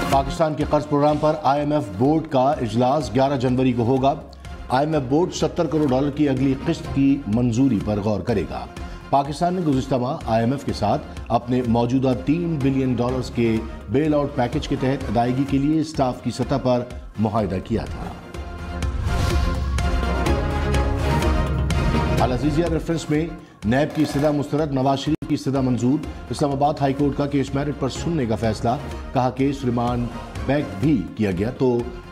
पाकिस्तान के कर्ज प्रोग्राम पर IMF बोर्ड का इजलास 11 जनवरी को होगा। IMF बोर्ड 70 करोड़ डॉलर की अगली किस्त की मंजूरी पर गौर करेगा। पाकिस्तान ने गुज़िश्ता माह IMF के साथ अपने मौजूदा $3 बिलियन के बेल आउट पैकेज के तहत अदायगी के लिए स्टाफ की सतह पर मुआहदा किया था। अल अज़ीज़िया रेफरेंस में नैब की इस्तदा मुस्तरद, नवाज शरीफ की इस्तदा मंजूर। इस्लामाबाद हाई कोर्ट का केस मेरिट पर सुनने का फैसला। कहा केस रिमांड बैक भी किया गया तो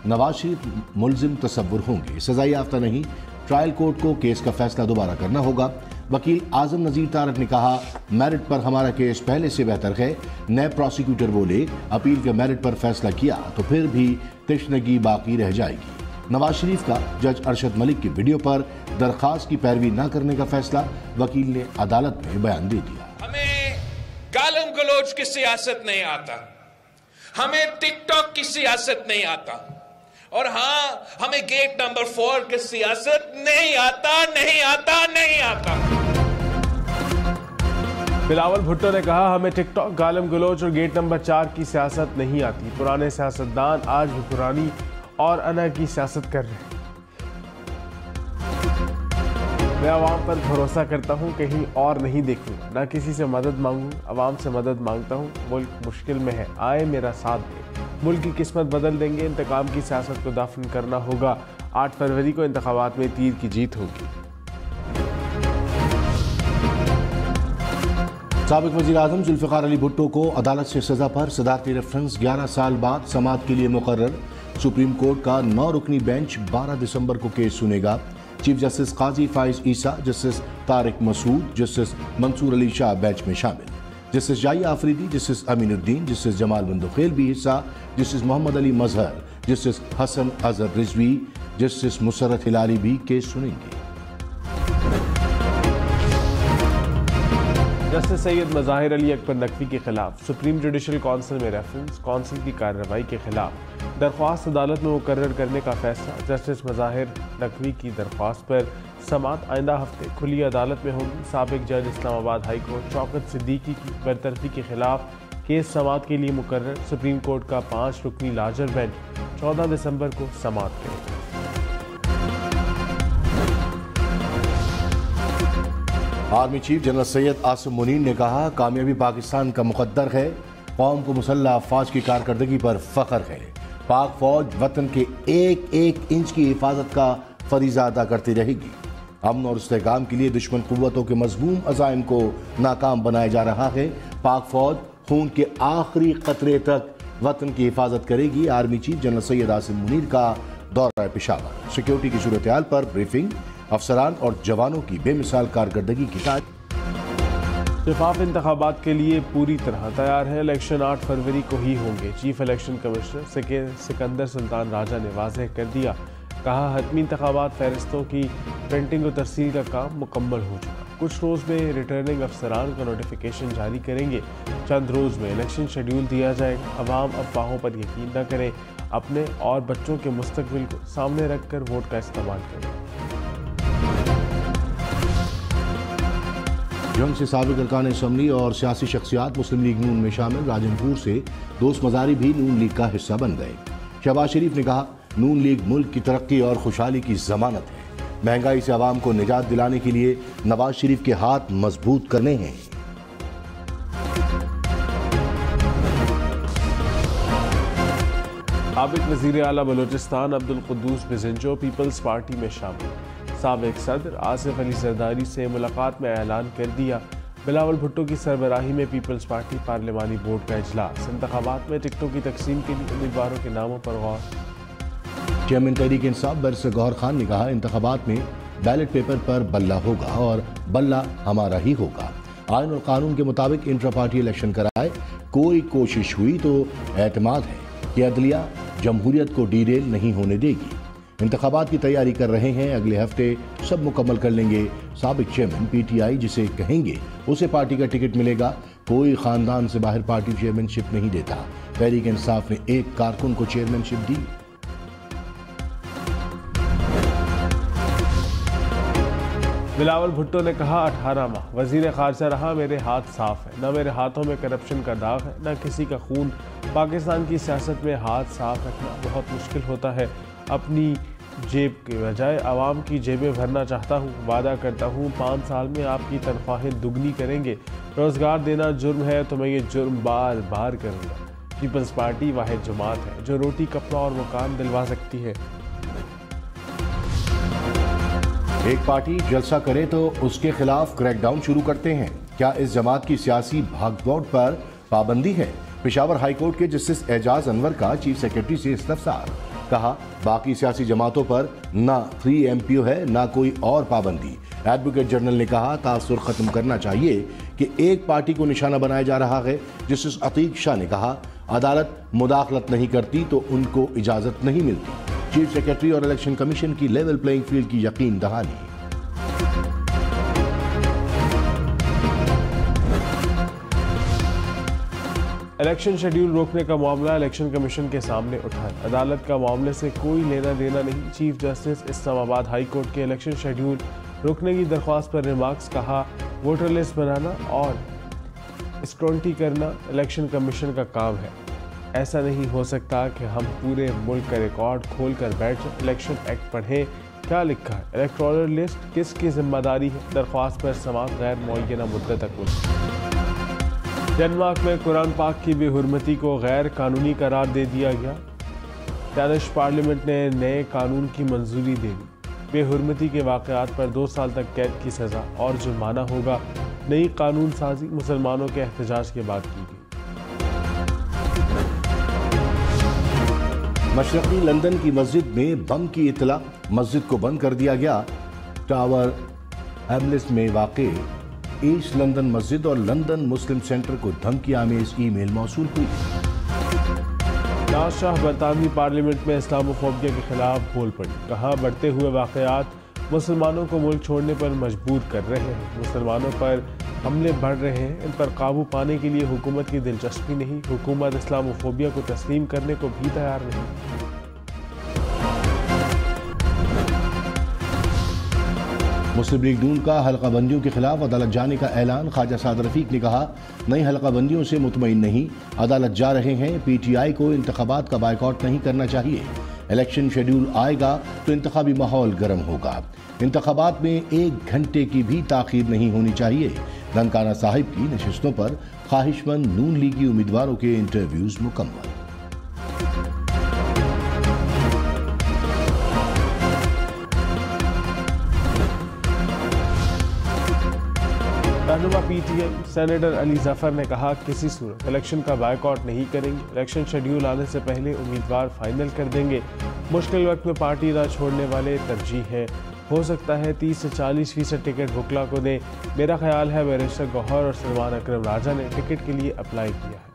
नवाज शरीफ मुलजिम तसव्वुर होंगे, सजा याफ्ता नहीं। ट्रायल कोर्ट को केस का फैसला दोबारा करना होगा। वकील आजम नज़ीर तारक ने कहा मेरिट पर हमारा केस पहले से बेहतर है। नैब प्रोसिक्यूटर बोले अपील के मेरिट पर फैसला किया तो फिर भी तशनगी बाकी रह जाएगी। नवाज शरीफ का जज अरशद मलिक की वीडियो पर दरखास्त की पैरवी न करने का फैसला। वकील ने अदालत में बयान दे दिया। हमें गालम गलोच की सियासत नहीं आता, हमें टिकटॉक की सियासत नहीं आता, और हाँ, हमें गेट नंबर 4 की सियासत नहीं आता, नहीं आता, नहीं आता। बिलावल भुट्टो ने कहा हमें टिकटॉक, गालम गलोच और गेट नंबर 4 की सियासत नहीं आती। पुराने सियासतदान आज भी पुरानी और अना की सियासत कर रहे हैं। मैं आवाम पर भरोसा करता हूँ, कहीं और नहीं देखूँ, ना किसी से मदद मांगूँ, आवाम से मदद मांगता हूँ। मुल्क मुश्किल में है, आए मेरा साथ दे, मुल्क की किस्मत बदल देंगे। इंतकाम की सियासत को दफन करना होगा। 8 फरवरी को इंतखाबात में तीर की जीत होगी। साबिक वज़ीर आज़म जुल्फ़िकार अली भुट्टो को अदालत से सजा पर सदारती रेफरेंस 11 साल बाद समाअत के लिए मुकर्रर। सुप्रीम कोर्ट का 9 रुकनी बेंच 12 दिसंबर को केस सुनेगा। Chief justice Qazi Faez Isa, justice Tariq Masood, justice Mansoor Ali Shah bench में शामिल। Justice Yahya Afridi, justice Aminuddin, justice Jamal Mandokhail भी हिस्सा। Justice Mohammad Ali Mazhar, justice Hasan Azhar Rizvi, justice Musarrat Hilali भी केस सुनेंगे। जस्टिस सैयद मज़ाहिर अली अकबर नकवी के खिलाफ सुप्रीम जुडिशल काउंसिल में रेफरेंस। काउंसिल की कार्रवाई के खिलाफ दरख्वास्त अदालत में मुकर्रर करने का फैसला। जस्टिस मज़ाहिर नकवी की दरख्वास्त पर समाअत आइंदा हफ्ते खुली अदालत में होगी। साबिक जज इस्लामाबाद हाई कोर्ट शौकत सिद्दीकी की बरतरफी के खिलाफ केस समाअत के लिए मुकर्रर। सुप्रीम कोर्ट का 5 रुकनी लार्जर बेंच 14 दिसंबर को समाअत करेगा। Army chief general Syed Asim Munir ने कहा कामयाबी पाकिस्तान का मुकद्दर है। कौम को मुसल्लह अफवाज की कारकर्दगी पर फख्र है। पाक फौज वतन के एक एक इंच की हिफाजत का फरीजा अदा करती रहेगी। अमन और इस्तेहकाम के लिए दुश्मन कुव्वतों के मज़मूम अज़ाइम को नाकाम बनाया जा रहा है। पाक फौज खून के आखिरी कतरे तक वतन की हिफाजत करेगी। Army chief general Syed Asim Munir का दौरा पेशावर। सिक्योरिटी की सूरत हाल पर ब्रीफिंग। अफसरान और जवानों की बेमिसाल कारकर्दगी की तारीफ। शफाफ इंतखाबात के लिए पूरी तरह तैयार है। इलेक्शन 8 फरवरी को ही होंगे। Chief election commissioner Sikandar Sultan Raja ने वाज़ेह कर दिया। कहा हतमी इंतखाबात फहरिस्तों की प्रिंटिंग और तरसील का काम मुकम्मल हो चुका। कुछ रोज़ में रिटर्निंग अफसरान का नोटिफिकेशन जारी करेंगे। चंद रोज़ में इलेक्शन शेड्यूल दिया जाएगा। अवाम अफवाहों पर यकीन न करें, अपने और बच्चों के मुस्तकबिल को सामने रख कर वोट का इस्तेमाल करें। जंग से साबिक अरकान असम्बली और सियासी शख्सियात मुस्लिम लीग नून में शामिल राजनपुर से दोस्त मज़ारी भी नून लीग का हिस्सा बन गए। शहबाज शरीफ ने कहा नून लीग मुल्क की तरक्की और खुशहाली की जमानत है। महंगाई से आवाम को निजात दिलाने के लिए नवाज शरीफ के हाथ मजबूत करने हैं। साबिक वज़ीर आला बलोचिस्तान अब्दुल कुद्दूस बिज़ंजो पीपल्स पार्टी में शामिल। साबिक सदर आसिफ अली जरदारी से मुलाकात में ऐलान कर दिया। बिलावल भुट्टो की सरबराही में पीपल्स पार्टी पार्लिमानी बोर्ड का इजलास। इंतखाबात में टिकटों की तकसीम के लिए उम्मीदवारों के नामों पर गौर। चेयरमैन तहरीक इंसाफ बैरिस्टर गौहर खान ने कहा इंतखाबात में बैलेट पेपर पर बल्ला होगा और बल्ला हमारा ही होगा। आइन और कानून के मुताबिक इंट्रा पार्टी इलेक्शन कराए। कोई कोशिश हुई तो एतमाद है कि अदलिया जमहूरियत को डीरेल नहीं होने देगी। इंतखाबात की तैयारी कर रहे हैं, अगले हफ्ते सब मुकम्मल कर लेंगे। साबिक चेयरमैन पीटीआई जिसे कहेंगे उसे पार्टी का टिकट मिलेगा। कोई खानदान से बाहर पार्टी चेयरमैनशिप नहीं देता। तहरीक इंसाफ ने एक कारकुन को चेयरमैनशिप दी। बिलावल भुट्टो ने कहा 18 माह वजीर खारजा रहा, मेरे हाथ साफ है। न मेरे हाथों में करप्शन का दाग है, न किसी का खून पाकिस्तान की सियासत में हाथ साफ रखना बहुत मुश्किल होता है। अपनी जेब के बजाय आवाम की जेबें भरना चाहता हूँ। वादा करता हूँ 5 साल में आपकी तनख्वाहें दुगनी करेंगे। रोज़गार देना जुर्म है तो मैं ये जुर्म बार बार करूँगा। पीपल्स पार्टी वाहिद जमात है जो रोटी, कपड़ा और मकान दिलवा सकती है। एक पार्टी जलसा करे तो उसके खिलाफ क्रैकडाउन शुरू करते हैं। क्या इस जमात की सियासी भागदौड़ पर पाबंदी है? पेशावर हाईकोर्ट के जस्टिस एजाज अनवर का चीफ सेक्रेटरी से इस्तफसार। कहा, बाकी सियासी जमातों पर ना फ्री एमपीओ है ना कोई और पाबंदी। एडवोकेट जनरल ने कहा, तासुर खत्म करना चाहिए कि एक पार्टी को निशाना बनाया जा रहा है। जस्टिस अतीक शाह ने कहा, अदालत मुदाखलत नहीं करती तो उनको इजाजत नहीं मिलती। चीफ सेक्रेटरी और इलेक्शन कमीशन की लेवल प्लेइंग फील्ड की यकीन दहानी। इलेक्शन शेड्यूल रोकने का मामला इलेक्शन कमीशन के सामने उठा है। अदालत का मामले से कोई लेना देना नहीं। Chief justice Islamabad high court के इलेक्शन शेड्यूल रोकने की दरख्वास्त पर रिमार्क्स। कहा, वोटर लिस्ट बनाना और स्क्रॉनिटी करना इलेक्शन कमीशन का काम है। ऐसा नहीं हो सकता कि हम पूरे मुल्क का रिकॉर्ड खोल कर बैठ जाए। इलेक्शन एक्ट पढ़ें, क्या लिखा है, इलेक्टोरल लिस्ट किसकी जिम्मेदारी है। दरख्वास्त पर समाअत गैर मुअय्यना मुद्दत तक मुलतवी। डेनमार्क में कुरान पाक की बेहुरमती को गैर कानूनी करार दे दिया गया। डैनिश पार्लियामेंट ने नए कानून की मंजूरी दे दी। बेहुरमती के वाक़यात पर 2 साल तक कैद की सज़ा और जुर्माना होगा। नई कानून साजी मुसलमानों के एहतजाज के बाद की गई। मशरक़ी लंदन की मस्जिद में बम की इतला, मस्जिद को बंद कर दिया गया। टावर हैमलेस में वाक़े ईस्ट लंदन मस्जिद और लंदन मुस्लिम सेंटर को धमकी आमेज ईमेल मौसूल हुई। नवाज शाह बरतानवी पार्लियामेंट में इस्लामोफोबिया के खिलाफ बोल पड़ी। कहा, बढ़ते हुए वाक़यात मुसलमानों को मुल्क छोड़ने पर मजबूर कर रहे हैं। मुसलमानों पर हमले बढ़ रहे हैं। इन पर काबू पाने के लिए हुकूमत की दिलचस्पी नहीं। हुकूमत इस्लामोफोबिया को तस्लीम करने को भी तैयार नहीं। मुस्लिम लीग नून का हल्का बंदियों के खिलाफ अदालत जाने का ऐलान। ख्वाजा साद रफीक ने कहा, नई हल्का बंदियों से मुतमईन नहीं, अदालत जा रहे हैं। पीटीआई को इंतखाबात का बायकॉट नहीं करना चाहिए। इलेक्शन शेड्यूल आएगा तो इंतखाबी माहौल गर्म होगा। इंतखाबात में 1 घंटे की भी ताखीर नहीं होनी चाहिए। ननकाना साहिब की नशिस्तों पर ख्वाहिशमंद नून लीगी उम्मीदवारों के इंटरव्यूज मुकम्मल। रहनुमा पीटीआई सेनेटर अली जफर ने कहा, किसी सूरत इलेक्शन का बायकॉट नहीं करेंगे। इलेक्शन शेड्यूल आने से पहले उम्मीदवार फाइनल कर देंगे। मुश्किल वक्त में पार्टी न छोड़ने वाले तरजीह है। हो सकता है 30 से 40% टिकट बुकला को दें। मेरा ख्याल है बैरिस्टर गौहर और सलमान अकरम राजा ने टिकट के लिए अप्लाई किया है।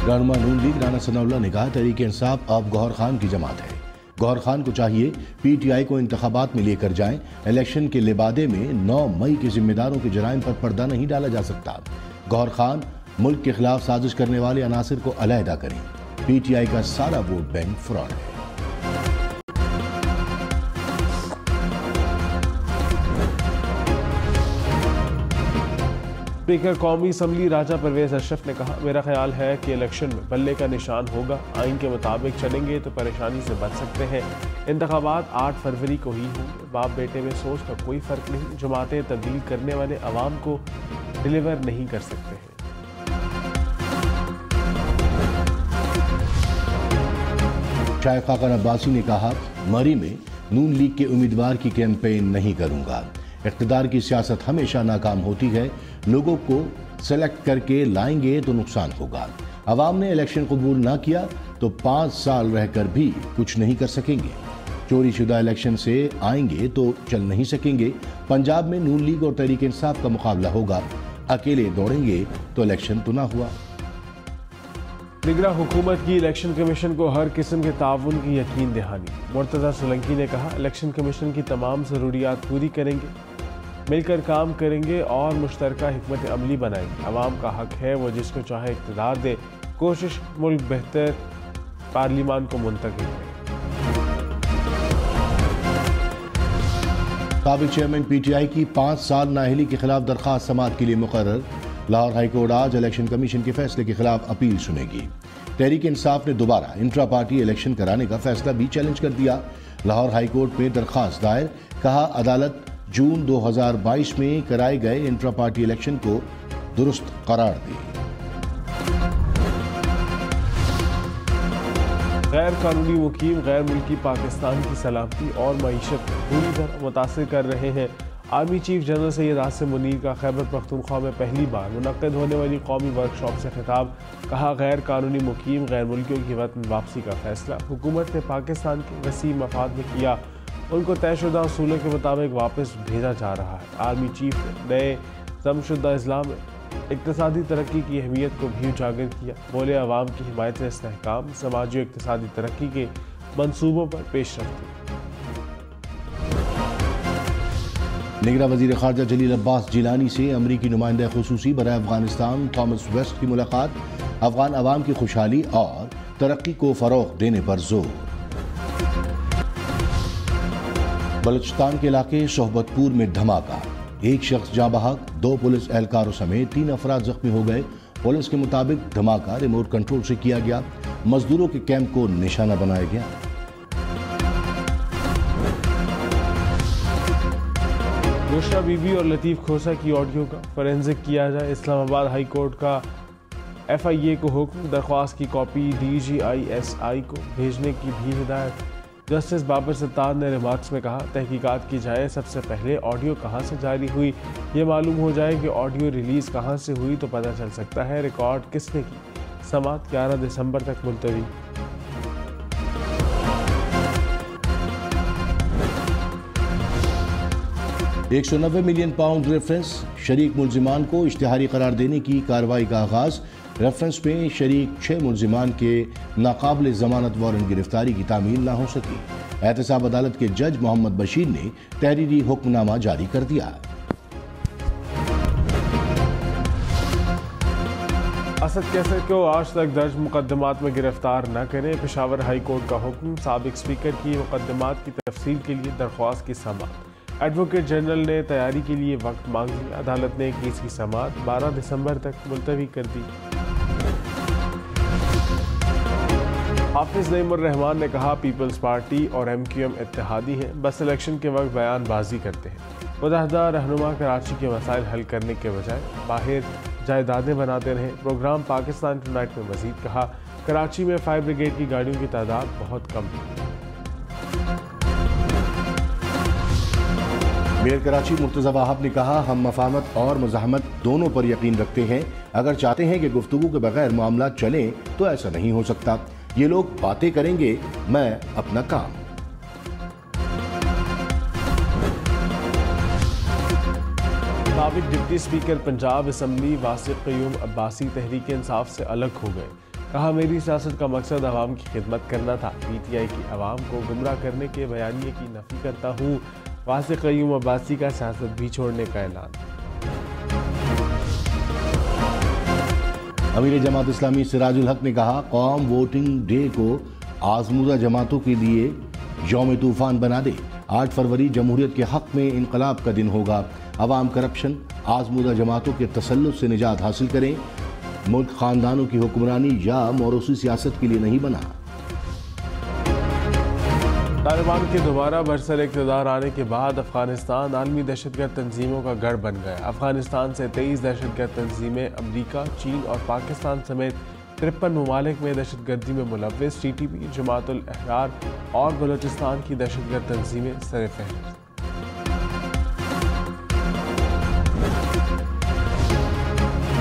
रहनुमा नून लीग राना सनाउल्लाह ने कहा, तहरीक इंसाफ अब गौहर खान की जमात है। गौहर खान को चाहिए पीटीआई को इंतखाबात में लेकर जाएं। इलेक्शन के लिबादे में 9 मई के जिम्मेदारों के जराइम पर पर्दा नहीं डाला जा सकता। गौहर खान मुल्क के खिलाफ साजिश करने वाले अनासिर को अलहदा करें। पीटीआई का सारा वोट बैंक फ्रॉड है। स्पीकर कौमी असम्बली राजा परवेज अशरफ ने कहा, मेरा ख्याल है कि इलेक्शन में बल्ले का निशान होगा। आइन के मुताबिक चलेंगे तो परेशानी से बच सकते हैं। इंतखाबात 8 फरवरी को ही होंगे। बाप बेटे में सोच का कोई फर्क नहीं। जमातें तब्दील करने वाले अवाम को डिलीवर नहीं कर सकते हैं। शायद खाकन अब्बासी ने कहा, मरी में नून लीग के उम्मीदवार की कैंपेन नहीं करूंगा। इख्तिदार की सियासत हमेशा नाकाम होती है। लोगों को सेलेक्ट करके लाएंगे तो नुकसान होगा। अवाम ने इलेक्शन कबूल ना किया तो 5 साल रहकर भी कुछ नहीं कर सकेंगे। चोरी शुदा इलेक्शन से आएंगे तो चल नहीं सकेंगे। पंजाब में नून लीग और तहरीक इंसाफ का मुकाबला होगा। अकेले दौड़ेंगे तो इलेक्शन तो ना हुआ। निगरान हुकूमत की इलेक्शन कमीशन को हर किस्म के ताउन की यकीन दहानी। मुर्तज़ा सोलंकी ने कहा, इलेक्शन कमीशन की तमाम ज़रूरियात पूरी करेंगे, मिलकर काम करेंगे और मुश्तरका हिकमत अमली बनाएंगे। अवाम का हक है वो जिसको चाहे इक़्तिदार दे। कोशिश मुल्क बेहतर पार्लियामान को मुंतकिल है। साबिक़ चेयरमैन पीटीआई की 5 साल नाअहली के खिलाफ दरख्वास्त समाअत के लिए मुकर्रर। लाहौर हाईकोर्ट आज इलेक्शन कमीशन के फैसले के खिलाफ अपील सुनेगी। तहरीक इंसाफ ने दोबारा इंट्रा पार्टी इलेक्शन कराने का फैसला भी चैलेंज कर दिया। लाहौर हाईकोर्ट में दरखास्त दायर, कहा अदालत जून 2022 में कराए गए इंट्रा पार्टी इलेक्शन को दुरुस्त करार दी। गैर कानूनी मुकीम गैर मुल्की पाकिस्तान की सलामती और मईशत पूरी तरह मुतासिर कर रहे हैं। Army chief general Syed Asim Munir का खैबर पख्तूनख्वा में पहली बार मुनक्किद होने वाली कौमी वर्कशॉप से खिताब, कहा गैर कानूनी मुकीम गैर मुल्कियों की वतन वापसी का फैसला हुकूमत ने पाकिस्तान के वसी मफाद में किया, उनको तयशुदा असूलों के मुताबिक वापस भेजा जा रहा है। आर्मी चीफ ने नए जमशुदा इस्लाम में इक्तिसादी तरक्की की अहमियत को भी उजागर किया, बोले अवाम की हिमायत इस्तेहकाम समाजी और इक्तिसादी तरक्की के मनसूबों पर पेशरफ्त। निगरां वज़ीर ख़ारजा जलील अब्बास जिलानी से अमरीकी नुमाइंदा खुसूसी बराए अफगानिस्तान थॉमस वेस्ट की मुलाकात, अफगान अवाम की खुशहाली और तरक्की को फ़रोग़ देने पर जोर। बलूचिस्तान के इलाके सोहबतपुर में धमाका, एक शख्स जाँ बहक, 2 पुलिस एहलकारों समेत 3 अफराद जख्मी हो गए। पुलिस के मुताबिक धमाका रिमोट कंट्रोल से किया गया, मजदूरों के कैंप को निशाना बनाया गया। रोशना बीबी और लतीफ़ खोसा की ऑडियो का फोरेंसिक किया जाए, इस्लामाबाद हाई कोर्ट का FIA को हुक्म, दरख्वास्त की कॉपी DGISI को भेजने की भी हिदायत। जस्टिस बाबर सत्तार ने रिमार्क्स में कहा, तहकीकात की जाए, सबसे पहले ऑडियो कहाँ से जारी हुई, ये मालूम हो जाए कि ऑडियो रिलीज़ कहाँ से हुई तो पता चल सकता है रिकॉर्ड किसने की। समात 11 दिसंबर तक मुलतवी। £190 मिलियन रेफरेंस, शरीक मुलजिमान को इश्तिहारी करार देने की कार्रवाई का आगाज। रेफरेंस में शरीक 6 मुलजिमान के नाकाबिल जमानत वारंट गिरफ्तारी की तामील ना हो सकी। एहतसाब अदालत के जज मोहम्मद बशीर ने तहरीरी हुक्मनामा जारी कर दिया। असद कैसर को आज तक दर्ज मुकदमात में गिरफ्तार न करें, पेशावर हाई कोर्ट का हुक्म। साबिक स्पीकर की मुकदमात की तफसील के लिए दरख्वास्त की समाअत। एडवोकेट जनरल ने तैयारी के लिए वक्त मांग लिया, अदालत ने केस की समाअत 12 दिसंबर तक मुलतवी कर दी। हाफिज नईमुर रहमान ने कहा, पीपल्स पार्टी और MQM इत्तेहादी हैं, बस इलेक्शन के वक्त बयानबाजी करते हैं। मुतहदा रहनुमा कराची के मसाइल हल करने के बजाय बाहर जायदादें बनाते रहे। प्रोग्राम पाकिस्तान टुनाइट में मजीद कहा, कराची में फायर ब्रिगेड की गाड़ियों की तादाद बहुत कम है। मेयर कराची मुर्तज़ा वाहब ने कहा, हम मफाहमत और मुज़ाहमत दोनों पर यकीन रखते हैं। अगर चाहते हैं कि गुफ्तगू के बगैर मामला चलें तो ऐसा नहीं हो सकता। ये लोग बातें करेंगे, मैं अपना काम। साबिक deputy speaker Punjab assembly वासिक Qayyum Abbasi Tehreek Insaf से अलग हो गए, कहा मेरी सियासत का मकसद आवाम की खिदमत करना था। PTI की आवाम को गुमराह करने के बयानिए की नफी करता हूँ। वासिक क़य्यूम अब्बासी का सियासत भी छोड़ने का ऐलान। अमीर जमात इस्लामी सिराजुल हक ने कहा, कौम वोटिंग डे को आजमूदा जमातों के लिए यौम तूफान बना दे। 8 फरवरी जमहूरियत के हक में इनकलाब का दिन होगा। अवाम करप्शन आजमूदा जमातों के तसल्लुत से निजात हासिल करें। मुल्क खानदानों की हुक्मरानी या मौरूसी सियासत के लिए नहीं बना। तालिबान के दोबारा बरसर इक़्तिदार आने के बाद अफगानिस्तान आलमी दहशतगर्द तंजीमों का गढ़ बन गया। अफगानिस्तान से 23 दहशतगर्द तंजीमें, अमरीका, चीन और पाकिस्तान समेत 53 ममालिक में दहशतगर्दी में मुलव्वस। TTP, जमातुल अहरार और बलूचिस्तान की दहशतगर्द तंजीमें सर-ए-फ़हरिस्त।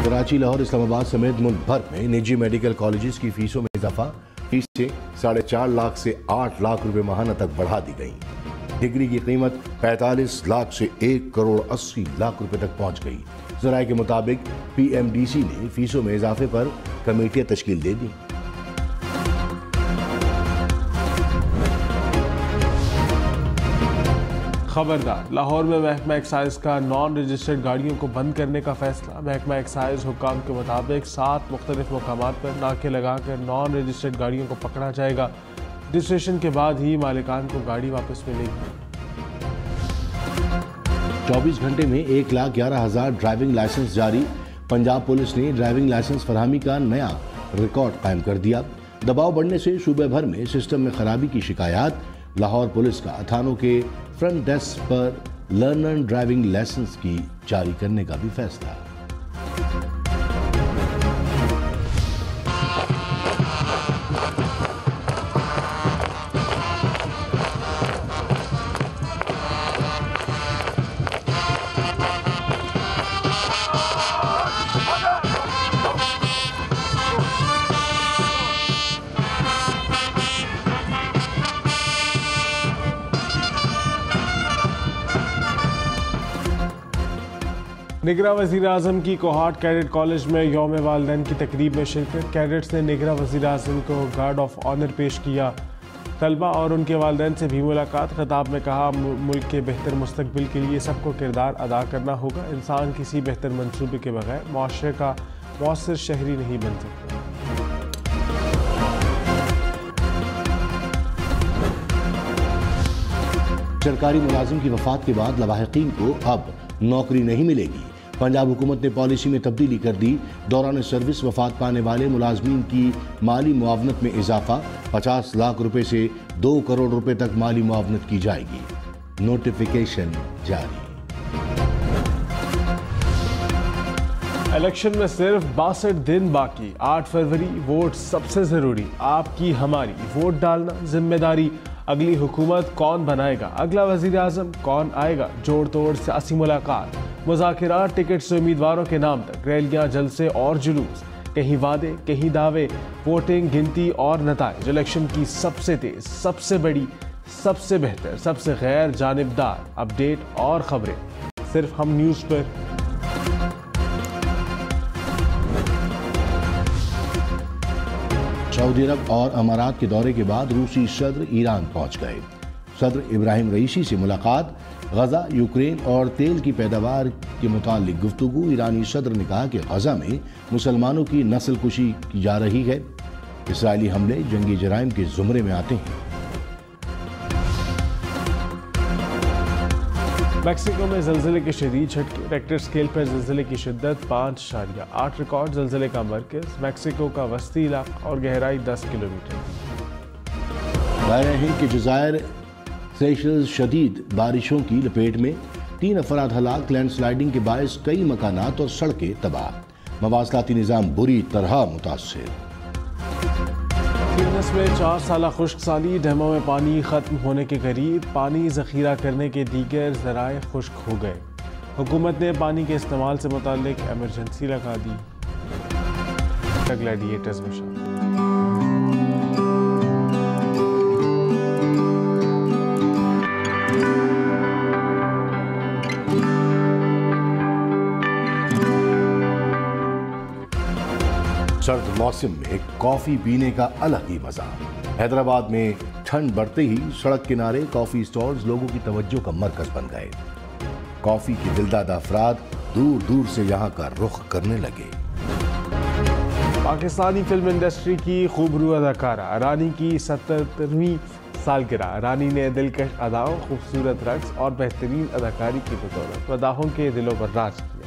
कराची, लाहौर, इस्लामाबाद समेत मुल्क भर में निजी मेडिकल कॉलेजेस की फीसों में इजाफा। फीसें 4.5 लाख से 8 लाख रुपए माहाना तक बढ़ा दी गई। डिग्री की कीमत 45 लाख से 1 करोड़ 80 लाख रुपए तक पहुंच गई। ज़राए के मुताबिक PMDC ने फीसों में इजाफे पर कमेटियां तश्कील दे दी। खबरदार, लाहौर में महकमा एक्साइज का नॉन रजिस्टर्ड गाड़ियों को बंद करने का फैसला। महकमा एक्साइज हुक्काम के मुताबिक 7 मुख्तलिफ मकामात पर नाके लगाकर नॉन रजिस्टर्ड गाड़ियों को पकड़ा जाएगा। रजिस्ट्रेशन के बाद ही मालिकान को गाड़ी वापस मिलेगी। 24 घंटे में 1,11,000 ड्राइविंग लाइसेंस जारी। पंजाब पुलिस ने ड्राइविंग लाइसेंस फरहमी का नया रिकॉर्ड कायम कर दिया। दबाव बढ़ने से सूबे भर में सिस्टम में खराबी की शिकायत। लाहौर पुलिस का थानों के फ्रंट डेस्क पर लर्नर ड्राइविंग लाइसेंस की जारी करने का भी फैसला। निगरां वज़ीर आज़म की कोहाट कैडेट कॉलेज में यौम वालिदैन की तकरीब में शिरकत। कैडेट्स ने निगरां वज़ीर आज़म को गार्ड ऑफ ऑनर पेश किया। तलबा और उनके वालिदैन से भी मुलाकात। खिताब में कहा, मुल्क के बेहतर मुस्तकबिल के लिए सबको किरदार अदा करना होगा। इंसान किसी बेहतर मंसूबे के बगैर मुआशरे का मौसर शहरी नहीं बन सकता। सरकारी मुलाजिम की वफात के बाद लवाहिकीन को अब नौकरी नहीं मिलेगी। पंजाब हुकूमत ने पॉलिसी में तब्दीली कर दी। दौरान सर्विस वफात पाने वाले मुलाजमीन की माली मुआवनत में इजाफा। 50 लाख रुपए से 2 करोड़ रुपए तक माली मुआवनत की जाएगी। नोटिफिकेशन जारी। इलेक्शन में सिर्फ 62 दिन बाकी। 8 फरवरी वोट सबसे जरूरी। आपकी हमारी वोट डालना जिम्मेदारी। अगली हुकूमत कौन बनाएगा, अगला वजीर आजम कौन आएगा, जोड़ तोड़ सियासी मुलाकात, मुज़ाकिरात, टिकट से उम्मीदवारों के नाम तक, रैलियां, जलसे और जुलूस, कहीं वादे कहीं दावे, वोटिंग, गिनती और नताइज। इलेक्शन की सबसे तेज, सबसे बड़ी, सबसे बेहतर, सबसे गैर जानिबदार अपडेट और खबरें सिर्फ हम न्यूज़ पर। सऊदी अरब और अमारात के दौरे के बाद रूसी सदर ईरान पहुंच गए। सदर इब्राहिम रईसी से मुलाकात। गजा, यूक्रेन और तेल की पैदावार के मुतालिक गुफ्तगू। ईरानी सदर ने कहा कि गजा में मुसलमानों की नस्लकुशी की जा रही है। इसराइली हमले जंगी जराइम के जुमरे में आते हैं। मैक्सिको में ज़लज़ले के शदीद झटके। रेक्टर स्केल पर ज़लज़ले की शिद्दत 5.8 रिकॉर्ड। ज़लज़ले का मरकज़ मैक्सिको का वस्ती इलाका और गहराई 10 किलोमीटर। दायरा हिंद के जज़ायर सेशल्स शदीद बारिशों की लपेट में। 3 अफराद हलाक। लैंडस्लाइडिंग के बायस कई मकानात और सड़कें तबाह। मवासलाती निज़ाम बुरी तरह मुतासर। ट्यूनिस में 4 साला खुश्क साली। डैमों में पानी खत्म होने के करीब। पानी जखीरा करने के दीगर ज़राए खुश्क हो गए। हुकूमत ने पानी के इस्तेमाल से मुताल्लिक एमरजेंसी लगा दी। ग्लैडिएटर्स में शामिल। सर्द मौसम में कॉफी पीने का अलग ही मजा। हैदराबाद में ठंड बढ़ते ही सड़क किनारे कॉफी स्टॉल्स लोगों की तवज्जो का मरकज बन गए। कॉफी के दिलदादा अफराद दूर दूर से यहाँ का रुख करने लगे। पाकिस्तानी फिल्म इंडस्ट्री की खूबरू अदाकारा रानी की 77वीं सालगिरह। रानी ने दिलकश अदाओं, खूबसूरत रक्स और बेहतरीन अदाकारी की बदौलत मदाहों के दिलों पर राज किया।